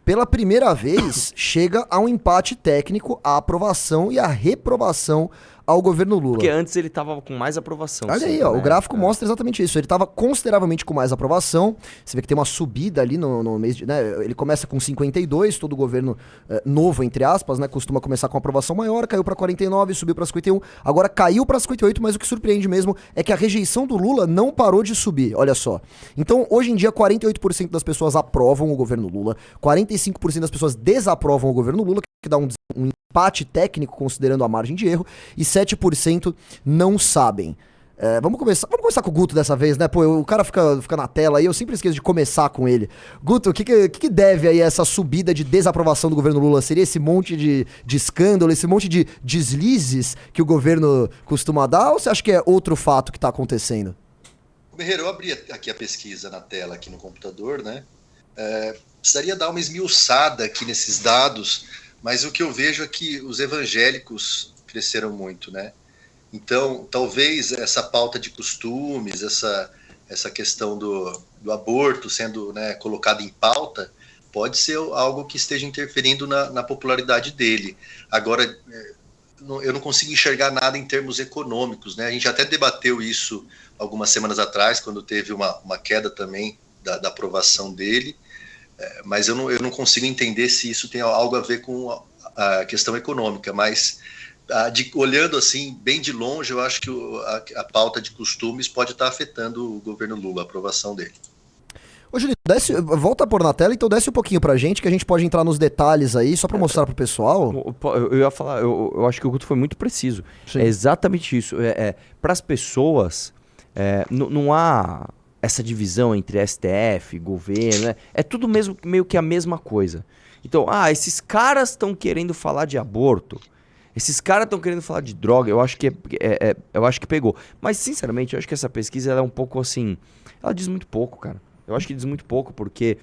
pela primeira vez, chega a um empate técnico a aprovação e a reprovação ao governo Lula. Porque antes ele tava com mais aprovação. Olha aí, ó, o gráfico mostra exatamente isso. Ele estava consideravelmente com mais aprovação. Você vê que tem uma subida ali no mês de... Né, ele começa com 52, todo governo novo, entre aspas, né, costuma começar com aprovação maior, caiu para 49, subiu para 51, agora caiu para 58, mas o que surpreende mesmo é que a rejeição do Lula não parou de subir, olha só. Então, hoje em dia, 48% das pessoas aprovam o governo Lula, 45% das pessoas desaprovam o governo Lula, que dá um empate técnico considerando a margem de erro, e 7% não sabem. Vamos começar com o Guto dessa vez, né? Pô, o cara fica na tela aí, eu sempre esqueço de começar com ele. Guto, o que deve aí essa subida de desaprovação do governo Lula? Seria esse monte de escândalo, esse monte de deslizes que o governo costuma dar, ou você acha que é outro fato que tá acontecendo? Guerreiro, eu abri aqui a pesquisa na tela, aqui no computador, né? Precisaria dar uma esmiuçada aqui nesses dados, mas o que eu vejo é que os evangélicos cresceram muito, né? Então, talvez essa pauta de costumes, essa questão do aborto sendo, né, colocada em pauta, pode ser algo que esteja interferindo na popularidade dele. Agora, eu não consigo enxergar nada em termos econômicos, né? A gente até debateu isso algumas semanas atrás, quando teve uma queda também da aprovação dele, mas eu não consigo entender se isso tem algo a ver com a questão econômica, mas olhando assim, bem de longe, eu acho que a pauta de costumes pode estar afetando o governo Lula, a aprovação dele. Ô, Julito, volta a pôr na tela, então desce um pouquinho pra gente, que a gente pode entrar nos detalhes aí, só pra mostrar pro pessoal. Eu ia falar, eu acho que o Guto foi muito preciso. Sim. É exatamente isso. Para as pessoas, não há essa divisão entre STF, governo, é tudo meio que a mesma coisa. Então, esses caras estão querendo falar de aborto, esses caras estão querendo falar de droga, eu acho que pegou. Mas, sinceramente, eu acho que essa pesquisa ela é um pouco assim, ela diz muito pouco, cara. Eu acho que diz muito pouco, porque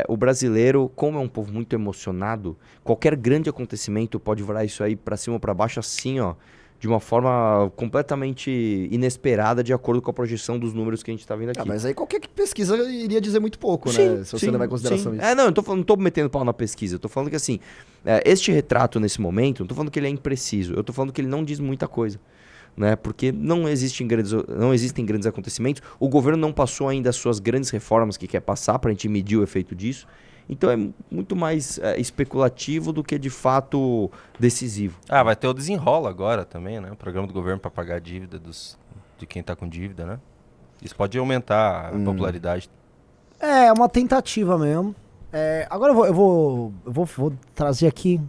o brasileiro, como é um povo muito emocionado, qualquer grande acontecimento pode virar isso aí pra cima ou pra baixo assim, ó, de uma forma completamente inesperada, de acordo com a projeção dos números que a gente tá vendo aqui. Mas aí qualquer pesquisa iria dizer muito pouco, sim, né? Se você levar em consideração isso. Não, não tô metendo pau na pesquisa, eu tô falando que assim, este retrato nesse momento, não tô falando que ele é impreciso, eu tô falando que ele não diz muita coisa. Né? Porque não existem grandes acontecimentos, o governo não passou ainda as suas grandes reformas que quer passar para a gente medir o efeito disso, então é muito mais especulativo do que de fato decisivo. Vai ter o Desenrola agora também, né? O programa do governo para pagar a dívida de quem está com dívida, né? Isso pode aumentar a popularidade. É uma tentativa mesmo. Agora eu vou trazer aqui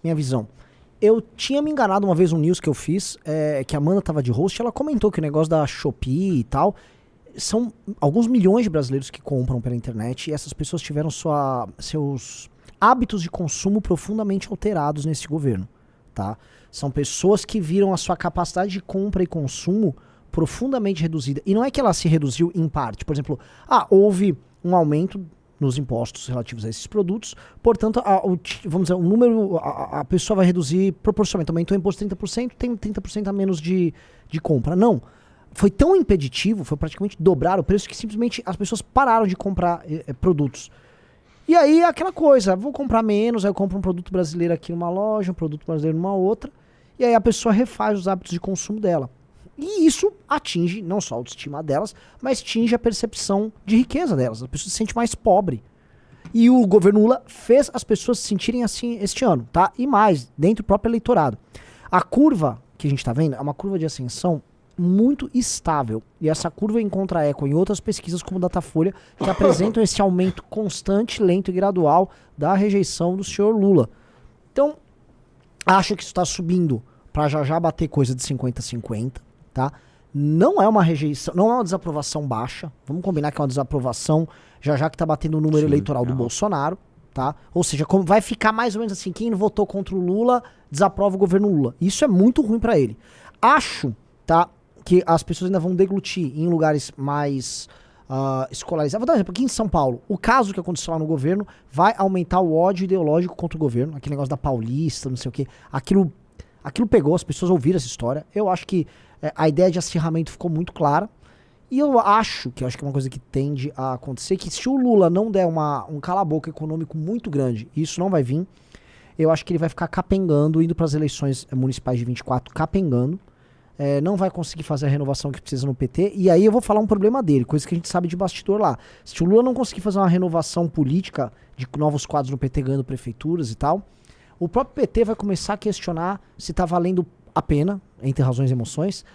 minha visão. Eu tinha me enganado uma vez no news que eu fiz, que a Amanda tava de host, ela comentou que o negócio da Shopee e tal, são alguns milhões de brasileiros que compram pela internet e essas pessoas tiveram seus hábitos de consumo profundamente alterados nesse governo, tá? São pessoas que viram a sua capacidade de compra e consumo profundamente reduzida. E não é que ela se reduziu em parte. Por exemplo, houve um aumento nos impostos relativos a esses produtos, portanto, vamos dizer, o número, a pessoa vai reduzir proporcionalmente. Aumentou o imposto 30%, tem 30% a menos de compra. Não. Foi tão impeditivo, foi praticamente dobrar o preço, que simplesmente as pessoas pararam de comprar produtos. E aí, aquela coisa, vou comprar menos, aí eu compro um produto brasileiro aqui numa loja, um produto brasileiro numa outra, e aí a pessoa refaz os hábitos de consumo dela. E isso atinge não só a autoestima delas, mas atinge a percepção de riqueza delas. A pessoa se sente mais pobre. E o governo Lula fez as pessoas se sentirem assim este ano, tá? E mais, dentro do próprio eleitorado. A curva que a gente tá vendo é uma curva de ascensão muito estável. E essa curva encontra eco em outras pesquisas como o Datafolha, que apresentam esse aumento constante, lento e gradual da rejeição do senhor Lula. Então, acho que isso está subindo para já bater coisa de 50-50. Tá? Não é uma rejeição, não é uma desaprovação baixa. Vamos combinar que é uma desaprovação já que tá batendo o número eleitoral do Bolsonaro, tá? Ou seja, vai ficar mais ou menos assim, quem votou contra o Lula desaprova o governo Lula. Isso é muito ruim para ele. Acho, tá, que as pessoas ainda vão deglutir em lugares mais escolarizados. Vou dar um exemplo, aqui em São Paulo, o caso que aconteceu lá no governo vai aumentar o ódio ideológico contra o governo, aquele negócio da Paulista, não sei o quê. Aquilo pegou, as pessoas ouviram essa história. Eu acho que a ideia de acirramento ficou muito clara. E eu acho que é uma coisa que tende a acontecer, que se o Lula não der um cala-boca econômico muito grande, e isso não vai vir, eu acho que ele vai ficar capengando, indo para as eleições municipais de 24, capengando, não vai conseguir fazer a renovação que precisa no PT, e aí eu vou falar um problema dele, coisa que a gente sabe de bastidor lá. Se o Lula não conseguir fazer uma renovação política de novos quadros no PT ganhando prefeituras e tal, o próprio PT vai começar a questionar se tá valendo a pena, entre razões e emoções,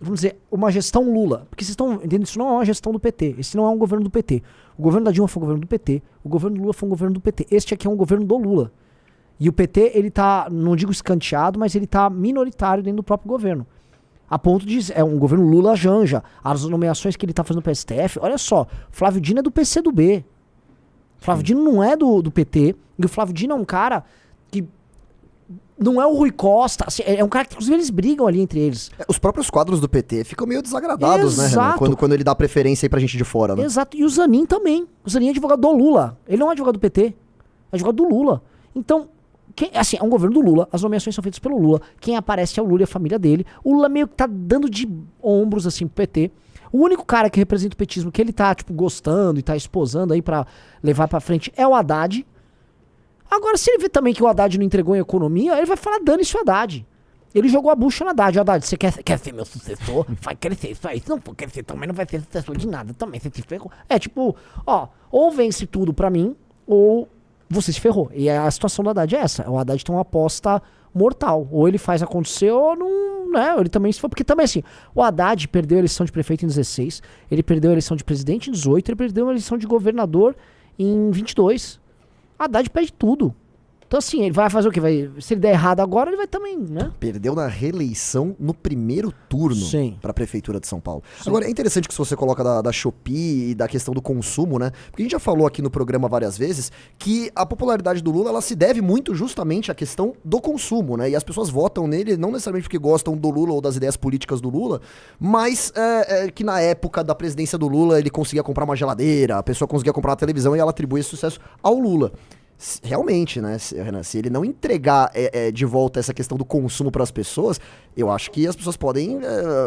vamos dizer, uma gestão Lula. Porque vocês estão entendendo, isso não é uma gestão do PT. Esse não é um governo do PT. O governo da Dilma foi um governo do PT. O governo do Lula foi um governo do PT. Este aqui é um governo do Lula. E o PT, ele tá, não digo escanteado, mas ele tá minoritário dentro do próprio governo. A ponto de, é um governo Lula-Janja. As nomeações que ele tá fazendo pro STF, olha só, Flávio Dino é do PCdoB. Flávio Dino não é do PT. E o Flávio Dino é um cara que não é o Rui Costa, assim, é um cara que inclusive eles brigam ali entre eles. Os próprios quadros do PT ficam meio desagradados, né, Renan? Quando ele dá preferência aí pra gente de fora, né? Exato, e o Zanin também. O Zanin é advogado do Lula. Ele não é advogado do PT, é advogado do Lula. Então, assim, é um governo do Lula, as nomeações são feitas pelo Lula, quem aparece é o Lula e a família dele. O Lula meio que tá dando de ombros, assim, pro PT. O único cara que representa o petismo, que ele tá, tipo, gostando e tá esposando aí pra levar pra frente é o Haddad. Agora, se ele vê também que o Haddad não entregou em economia, ele vai falar, dane-se o Haddad. Ele jogou a bucha no Haddad. Haddad, você quer ser meu sucessor? Vai crescer isso aí. Se não for crescer também, não vai ser sucessor de nada também. Você se ferrou. É tipo, ó, ou vence tudo pra mim, ou você se ferrou. E a situação do Haddad é essa. O Haddad tem uma aposta mortal. Ou ele faz acontecer, ou não, né? Ele também se for. Porque também assim, o Haddad perdeu a eleição de prefeito em 16, ele perdeu a eleição de presidente em 18, ele perdeu a eleição de governador em 22. Haddad perde tudo. Então assim, ele vai fazer o quê? Se ele der errado agora, ele vai também, né? Perdeu na reeleição no primeiro turno para a Prefeitura de São Paulo. Sim. Agora, é interessante que você coloca da Shopee e da questão do consumo, né? Porque a gente já falou aqui no programa várias vezes que a popularidade do Lula, ela se deve muito justamente à questão do consumo, né? E as pessoas votam nele não necessariamente porque gostam do Lula ou das ideias políticas do Lula, mas que na época da presidência do Lula ele conseguia comprar uma geladeira, a pessoa conseguia comprar uma televisão e ela atribui esse sucesso ao Lula. Realmente, né, Renan, se ele não entregar de volta essa questão do consumo para as pessoas, eu acho que as pessoas podem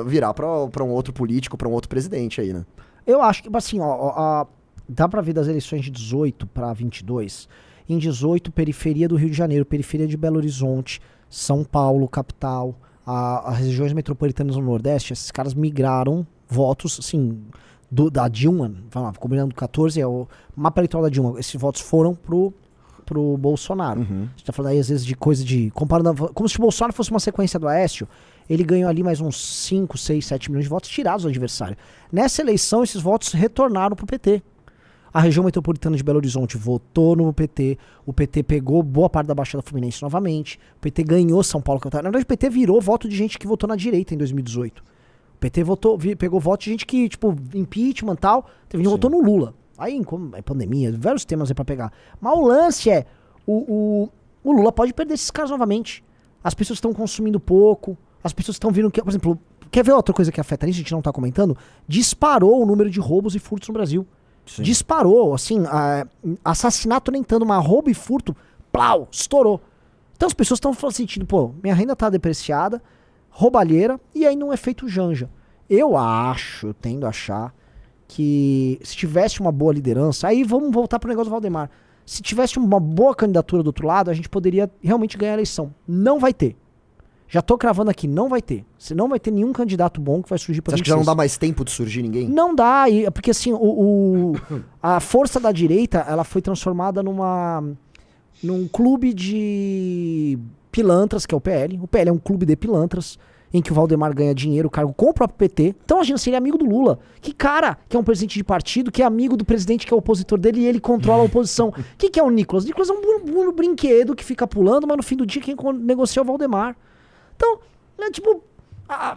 virar para um outro político, para um outro presidente aí, né? Eu acho que, assim, dá para ver das eleições de 18 para 22. Em 18, periferia do Rio de Janeiro, periferia de Belo Horizonte, São Paulo, capital, as regiões metropolitanas do Nordeste, esses caras migraram votos, assim, da Dilma, vamos lá, combinando 14, é o mapa eleitoral da Dilma, esses votos foram pro Bolsonaro. Uhum. A gente tá falando aí às vezes de coisa de... comparando, como se o Bolsonaro fosse uma sequência do Aécio, ele ganhou ali mais uns 5, 6, 7 milhões de votos tirados do adversário. Nessa eleição, esses votos retornaram pro PT. A região metropolitana de Belo Horizonte votou no PT, o PT pegou boa parte da Baixada Fluminense novamente, o PT ganhou São Paulo. Na verdade, o PT virou voto de gente que votou na direita em 2018. O PT pegou voto de gente que, tipo, impeachment e tal, teve gente que votou no Lula. Aí, como é pandemia, vários temas aí pra pegar. Mas o lance é, o Lula pode perder esses caras novamente. As pessoas estão consumindo pouco, as pessoas estão vindo... Por exemplo, quer ver outra coisa que afeta a gente não tá comentando? Disparou o número de roubos e furtos no Brasil. Sim. Disparou, assim, assassinato nem tanto, mas roubo e furto, plau, estourou. Então as pessoas estão sentindo, pô, minha renda tá depreciada, roubalheira, e aí não é feito janja. Eu tendo a achar que se tivesse uma boa liderança, aí vamos voltar pro negócio do Valdemar, se tivesse uma boa candidatura do outro lado, a gente poderia realmente ganhar a eleição. Não vai ter. Já tô cravando aqui, não vai ter. Você não vai ter nenhum candidato bom que vai surgir pra 26. Você acha que já não dá mais tempo de surgir ninguém? Não dá, porque assim, a força da direita, ela foi transformada num clube de pilantras, que é o PL. O PL é um clube de pilantras, em que o Valdemar ganha dinheiro, cargo com o próprio PT. Então, imagina, se ele é amigo do Lula. Que cara que é um presidente de partido, que é amigo do presidente que é opositor dele e ele controla a oposição. O que é o Nicolas? O Nicolas é um brinquedo que fica pulando, mas no fim do dia quem negocia é o Valdemar. Então, tipo,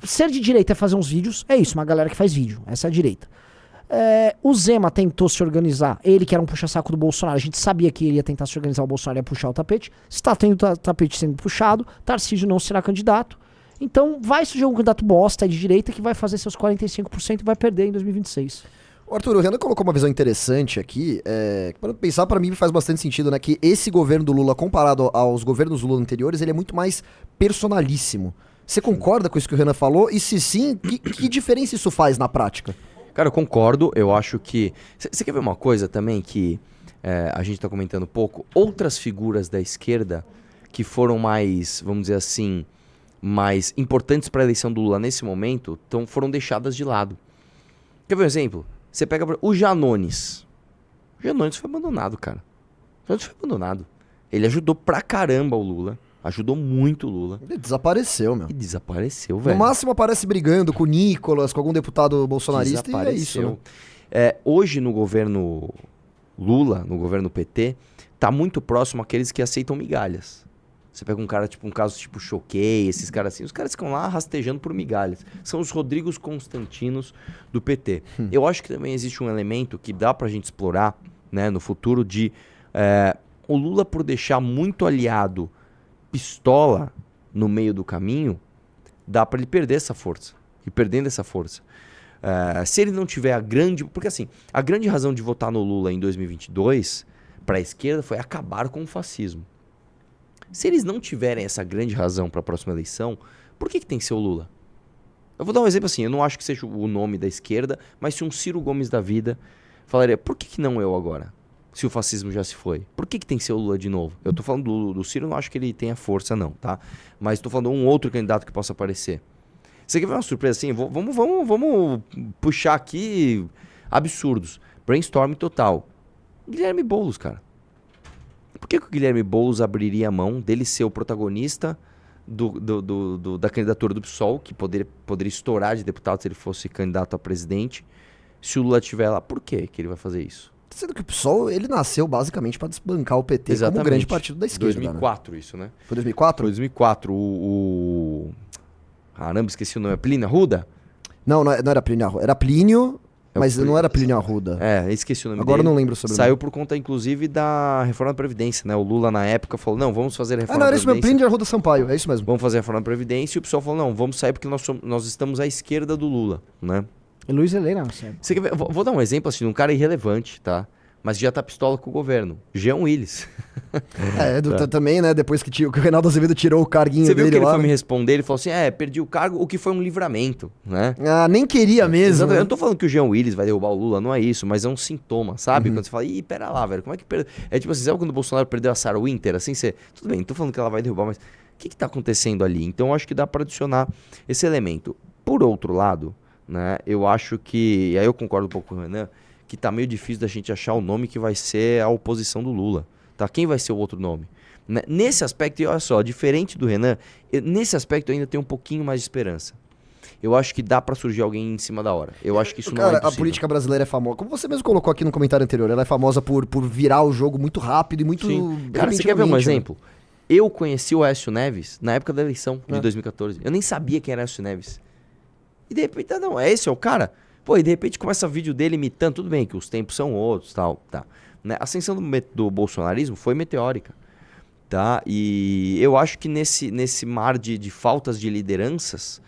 ser de direita é fazer uns vídeos, é isso, uma galera que faz vídeo, essa é a direita. O Zema tentou se organizar, ele que era um puxa-saco do Bolsonaro, a gente sabia que ele ia tentar se organizar, o Bolsonaro ia puxar o tapete, está tendo o tapete sendo puxado, Tarcísio não será candidato, então vai surgir um candidato bosta de direita que vai fazer seus 45% e vai perder em 2026. Arthur, o Renan colocou uma visão interessante aqui, para pensar, para mim faz bastante sentido, né, que esse governo do Lula, comparado aos governos Lula anteriores, ele é muito mais personalíssimo. Você concorda com isso que o Renan falou? E se sim, que diferença isso faz na prática? Cara, eu concordo. Eu acho que... Você quer ver uma coisa também que a gente tá comentando pouco? Outras figuras da esquerda que foram mais, vamos dizer assim, mais importantes para a eleição do Lula nesse momento, foram deixadas de lado. Quer ver um exemplo? Você pega o Janones. O Janones foi abandonado, cara. O Janones foi abandonado. Ele ajudou pra caramba o Lula. Ajudou muito o Lula. Ele desapareceu, meu. E desapareceu, velho. No máximo aparece brigando com o Nicolas, com algum deputado bolsonarista, e é isso, né? Hoje no governo Lula, no governo PT, tá muito próximo àqueles que aceitam migalhas. Você pega um cara, tipo, um caso tipo Choquei, esses caras assim, os caras ficam lá rastejando por migalhas. São os Rodrigos Constantinos do PT. Eu acho que também existe um elemento que dá pra gente explorar, né, no futuro de o Lula, por deixar muito aliado pistola no meio do caminho, dá pra ele perder essa força. E perdendo essa força. Se ele não tiver a grande... Porque assim, a grande razão de votar no Lula em 2022 pra esquerda foi acabar com o fascismo. Se eles não tiverem essa grande razão para a próxima eleição, por que tem que ser o Lula? Eu vou dar um exemplo assim, eu não acho que seja o nome da esquerda, mas se um Ciro Gomes da vida falaria, por que não eu agora? Se o fascismo já se foi. Por que tem que ser o Lula de novo? Eu tô falando do Ciro, eu não acho que ele tenha força não, tá? Mas tô falando de um outro candidato que possa aparecer. Você quer ver uma surpresa assim? Vamos puxar aqui absurdos. Brainstorm total. Guilherme Boulos, cara. Por que o Guilherme Boulos abriria a mão dele ser o protagonista da candidatura do PSOL, que poderia estourar de deputado se ele fosse candidato a presidente, se o Lula estiver lá? Por que ele vai fazer isso? Sendo que o PSOL, ele nasceu basicamente para desbancar o PT como grande partido da esquerda. 2004 isso, né? Foi 2004? Foi 2004. Caramba, esqueci o nome. É Plínio Arruda? Não era Plínio Arruda. Era Plínio... Mas não era Plínio Arruda. Esqueci o nome Agora dele. Eu não lembro sobre Saiu por conta, inclusive, da reforma da Previdência, né? O Lula, na época, falou, não, vamos fazer a reforma da era Previdência. isso mesmo, Plínio Arruda Sampaio, é isso mesmo. Vamos fazer a reforma da Previdência. E o pessoal falou, não, vamos sair porque nós estamos à esquerda do Lula, né? E Luiz Helena, certo? Você quer ver? Vou dar um exemplo, assim, de um cara irrelevante, tá? Mas já tá pistola com o governo. Jean Willis. Também, né? Depois que o Reinaldo Azevedo tirou o carguinho dele lá. Você viu que ele foi me responder? Ele falou assim, perdi o cargo, o que foi um livramento, né? Nem queria mesmo. Exatamente. Eu não tô falando que o Jean Willis vai derrubar o Lula, não é isso, mas é um sintoma, sabe? Quando você fala, pera lá, velho, como é que perdeu? É tipo assim, sabe quando o Bolsonaro perdeu a Sarah Winter? Assim, tudo bem, não tô falando que ela vai derrubar, mas o que tá acontecendo ali? Então eu acho que dá pra adicionar esse elemento. Por outro lado, né, eu acho que, e aí eu concordo um pouco com o Renan, que tá meio difícil da gente achar o nome que vai ser a oposição do Lula. Tá? Quem vai ser o outro nome? Nesse aspecto, e olha só, diferente do Renan, nesse aspecto eu ainda tenho um pouquinho mais de esperança. Eu acho que dá pra surgir alguém em cima da hora. Eu acho que isso não é impossível. A política brasileira é famosa. Como você mesmo colocou aqui no comentário anterior, ela é famosa por virar o jogo muito rápido e muito... Sim. Cara, você quer ver um exemplo? Eu conheci o Aécio Neves na época da eleição de 2014. Eu nem sabia quem era Aécio Neves. E de repente, esse é o cara... Pô, e de repente começa vídeo dele imitando, tudo bem que os tempos são outros, tal, tá. Né? A ascensão do bolsonarismo foi meteórica, tá? E eu acho que nesse mar de faltas de lideranças,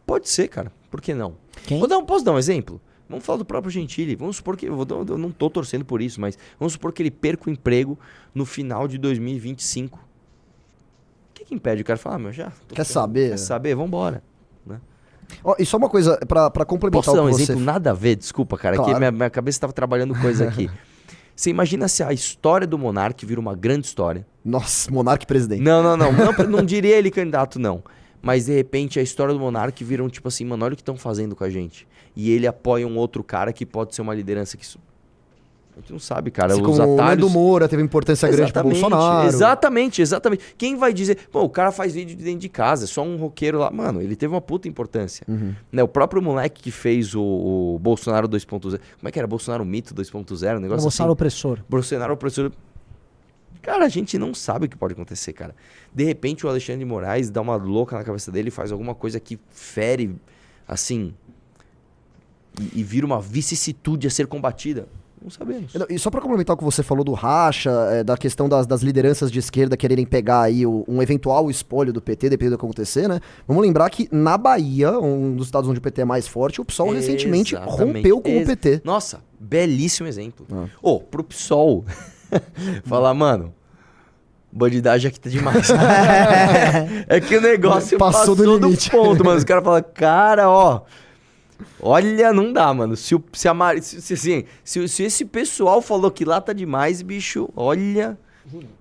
pode ser, cara, por que não? Quem? Posso dar um exemplo? Vamos falar do próprio Gentili, vamos supor que, eu não tô torcendo por isso, mas vamos supor que ele perca o emprego no final de 2025. O que impede o cara falar, Quer saber? Vambora, né? E só uma coisa, pra complementar Posso dar um o que exemplo? Nada a ver, desculpa, cara. Claro. Que minha cabeça estava trabalhando coisa aqui. Você imagina se a história do Monark vira uma grande história. Nossa, Monark presidente. Não diria ele candidato, não. Mas, de repente, a história do Monark vira um tipo assim, mano, olha o que estão fazendo com a gente. E ele apoia um outro cara que pode ser uma liderança que... A gente não sabe, cara. Assim, os como atalhos... o Nando Moura teve importância grande pro Bolsonaro. Exatamente. Quem vai dizer... Pô, o cara faz vídeo de dentro de casa, é só um roqueiro lá. Mano, ele teve uma puta importância. Né? O próprio moleque que fez o Bolsonaro 2.0... Como é que era? Bolsonaro Mito 2.0? Um negócio Bolsonaro assim. opressor. Bolsonaro opressor. Cara, a gente não sabe o que pode acontecer, cara. De repente o Alexandre de Moraes dá uma louca na cabeça dele e faz alguma coisa que fere, assim... E vira uma vicissitude a ser combatida. Não sabemos. E só pra complementar o que você falou do racha, da questão das lideranças de esquerda quererem pegar aí um eventual espólio do PT, dependendo do que acontecer, né? Vamos lembrar que na Bahia, um dos estados onde o PT é mais forte, o PSOL recentemente rompeu com o PT. Nossa, belíssimo exemplo. Pro PSOL falar, mano, bandidagem aqui tá demais. É que o negócio Passou do limite. ponto, mano. Os caras falam, cara, ó... Olha, não dá, mano. Se esse pessoal falou que lá tá demais, bicho, olha...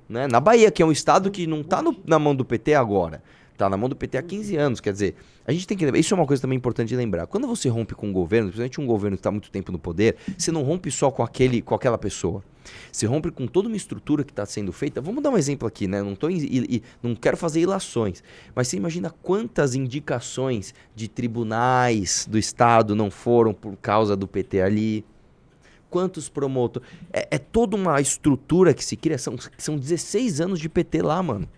Né? Na Bahia, que é um estado que não tá na mão do PT agora. Tá na mão do PT há 15 anos. Quer dizer, a gente tem que lembrar... Isso é uma coisa também importante de lembrar. Quando você rompe com um governo, principalmente um governo que tá há muito tempo no poder, você não rompe só com aquela pessoa. Você rompe com toda uma estrutura que está sendo feita. Vamos dar um exemplo aqui, né? Não quero fazer ilações, mas você imagina quantas indicações de tribunais do Estado não foram por causa do PT ali? Quantos promotores? É toda uma estrutura que se cria. São 16 anos de PT lá, mano,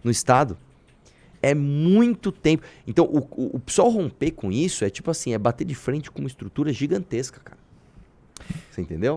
no Estado. É muito tempo. Então, o só romper com isso é tipo assim, é bater de frente com uma estrutura gigantesca, cara. Você entendeu?